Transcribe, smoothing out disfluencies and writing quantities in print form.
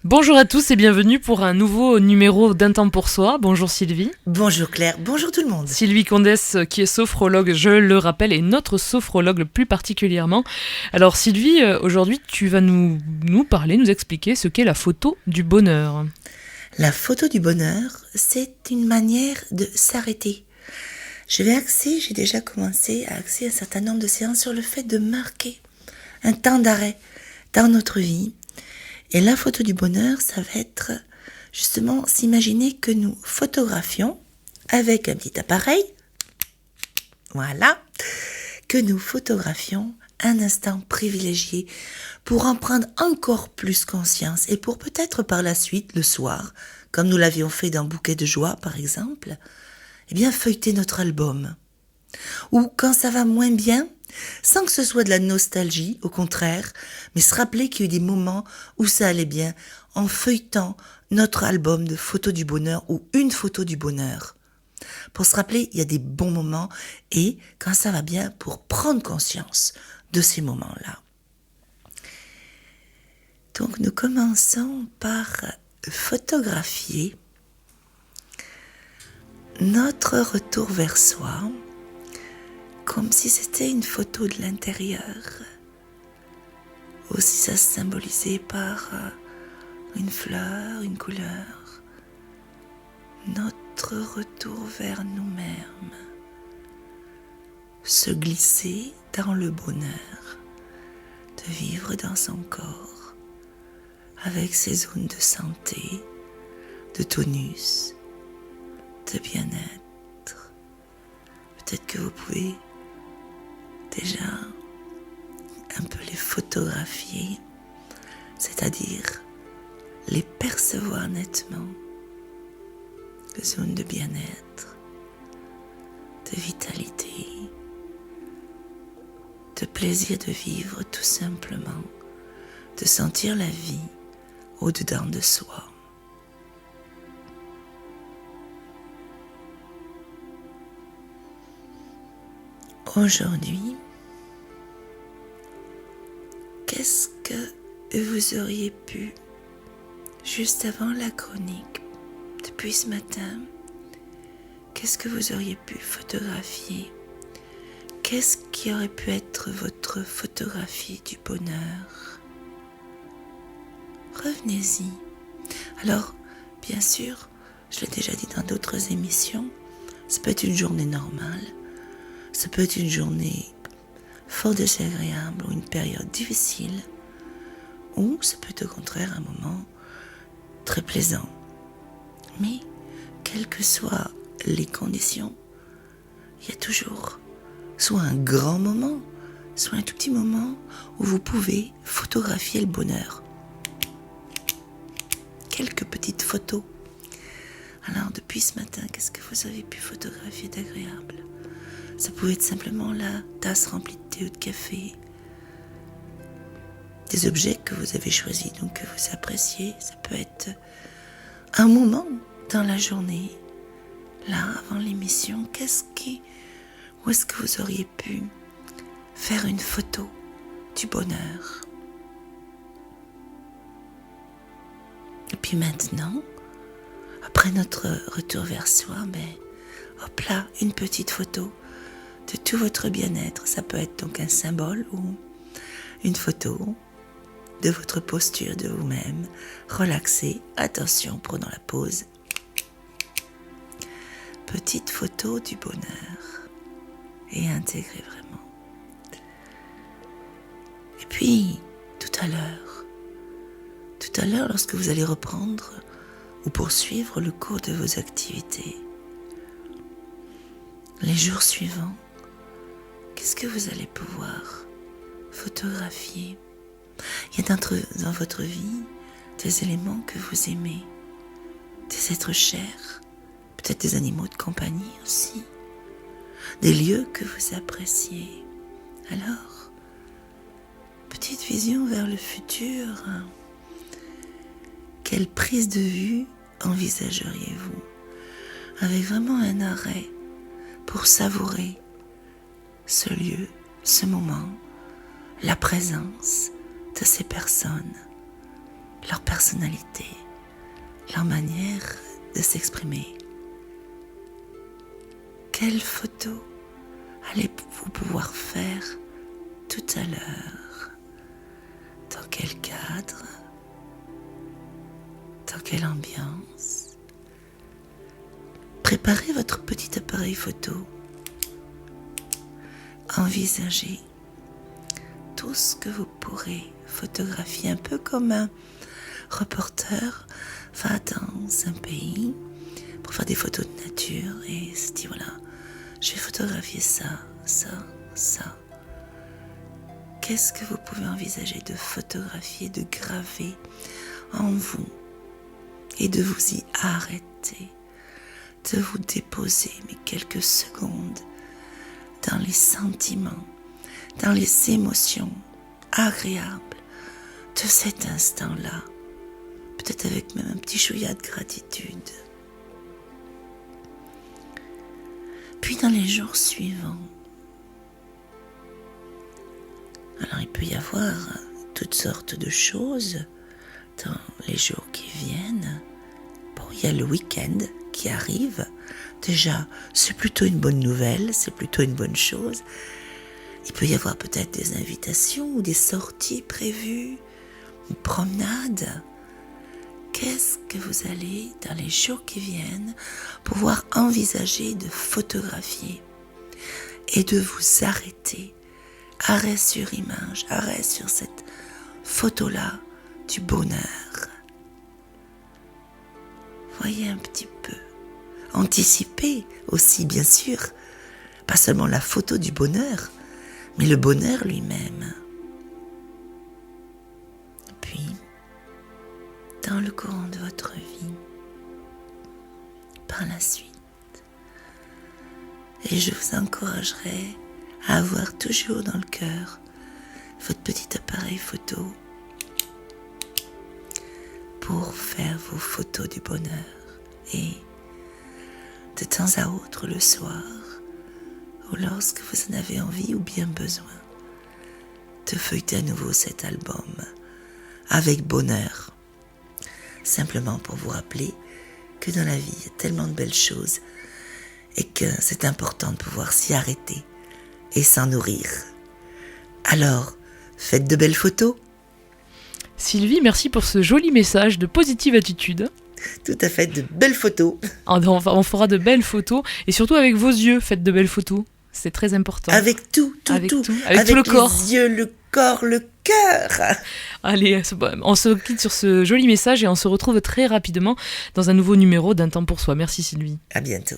Bonjour à tous et bienvenue pour un nouveau numéro d'Un temps pour soi. Bonjour Sylvie. Bonjour Claire, bonjour tout le monde. Sylvie Condès qui est sophrologue, je le rappelle, et notre sophrologue plus particulièrement. Alors Sylvie, aujourd'hui tu vas nous parler, nous expliquer ce qu'est la photo du bonheur. La photo du bonheur, c'est une manière de s'arrêter. J'ai déjà commencé à axer un certain nombre de séances sur le fait de marquer un temps d'arrêt dans notre vie. Et la photo du bonheur, ça va être justement s'imaginer que nous photographions avec un petit appareil, voilà, que nous photographions un instant privilégié pour en prendre encore plus conscience et pour peut-être par la suite, le soir, comme nous l'avions fait dans Bouquet de joie par exemple, eh bien feuilleter notre album. Ou quand ça va moins bien, sans que ce soit de la nostalgie, au contraire, mais se rappeler qu'il y a eu des moments où ça allait bien en feuilletant notre album de photos du bonheur ou une photo du bonheur. Pour se rappeler, il y a des bons moments et quand ça va bien, pour prendre conscience de ces moments-là. Donc nous commençons par photographier notre retour vers soi, comme si c'était une photo de l'intérieur, ou si ça se symbolisait par une fleur, une couleur, notre retour vers nous-mêmes, se glisser dans le bonheur, de vivre dans son corps, avec ses zones de santé, de tonus, de bien-être. Peut-être que vous pouvez déjà un peu les photographier, c'est-à-dire les percevoir nettement, les zones de bien-être, de vitalité, de plaisir de vivre tout simplement, de sentir la vie au-dedans de soi. Aujourd'hui, qu'est-ce que vous auriez pu, juste avant la chronique, depuis ce matin, qu'est-ce que vous auriez pu photographier? Qu'est-ce qui aurait pu être votre photographie du bonheur? Revenez-y. Alors, bien sûr, je l'ai déjà dit dans d'autres émissions, ça peut être une journée normale, ça peut être une journée fort désagréable ou une période difficile, ou ça peut être au contraire un moment très plaisant. Mais, quelles que soient les conditions, il y a toujours soit un grand moment, soit un tout petit moment où vous pouvez photographier le bonheur. Quelques petites photos. Alors, depuis ce matin, qu'est-ce que vous avez pu photographier d'agréable? Ça pouvait être simplement la tasse remplie de thé ou de café. Des objets que vous avez choisis, donc que vous appréciez. Ça peut être un moment dans la journée. Là, avant l'émission, où est-ce que vous auriez pu faire une photo du bonheur? Et puis maintenant, après notre retour vers soi, hop là, une petite photo de tout votre bien-être. Ça peut être donc un symbole ou une photo de votre posture de vous-même. Relaxez, attention, prenons la pause. Petite photo du bonheur et intégrez vraiment. Et puis, tout à l'heure, lorsque vous allez reprendre ou poursuivre le cours de vos activités, les jours suivants, qu'est-ce que vous allez pouvoir photographier? Il y a dans votre vie des éléments que vous aimez, des êtres chers, peut-être des animaux de compagnie aussi, des lieux que vous appréciez. Alors, petite vision vers le futur, quelle prise de vue envisageriez-vous? Avec vraiment un arrêt pour savourer ce lieu, ce moment, la présence de ces personnes, leur personnalité, leur manière de s'exprimer. Quelle photo allez-vous pouvoir faire tout à l'heure? Dans quel cadre? Dans quelle ambiance? Préparez votre petit appareil photo. Envisagez tout ce que vous pourrez photographier, un peu comme un reporter va dans un pays pour faire des photos de nature et se dit voilà, je vais photographier ça, ça, ça. Qu'est-ce que vous pouvez envisager de photographier, de graver en vous et de vous y arrêter, de vous déposer mais quelques secondes dans les sentiments, dans les émotions agréables de cet instant-là, peut-être avec même un petit chouïa de gratitude. Puis dans les jours suivants, alors il peut y avoir toutes sortes de choses dans les jours qui viennent. Bon, il y a le week-end qui arrive. Déjà, c'est plutôt une bonne nouvelle, c'est plutôt une bonne chose. Il peut y avoir peut-être des invitations ou des sorties prévues, une promenade. Qu'est-ce que vous allez, dans les jours qui viennent, pouvoir envisager de photographier et de vous arrêter? Arrêt sur image, arrêt sur cette photo-là du bonheur. Voyez un petit peu. Anticipez aussi, bien sûr, pas seulement la photo du bonheur, mais le bonheur lui-même. Et puis, dans le courant de votre vie, par la suite, et je vous encouragerai à avoir toujours dans le cœur votre petit appareil photo pour faire vos photos du bonheur et de temps à autre le soir ou lorsque vous en avez envie ou bien besoin de feuilleter à nouveau cet album avec bonheur, simplement pour vous rappeler que dans la vie il y a tellement de belles choses et que c'est important de pouvoir s'y arrêter et s'en nourrir. Alors, faites de belles photos. Sylvie, merci pour ce joli message de positive attitude. Tout à fait, de belles photos. On fera de belles photos et surtout avec vos yeux, faites de belles photos. C'est très important. Avec tout. Avec tout avec le corps. Les yeux, le corps, le cœur. Allez, on se quitte sur ce joli message et on se retrouve très rapidement dans un nouveau numéro d'Un temps pour soi. Merci Sylvie. À bientôt.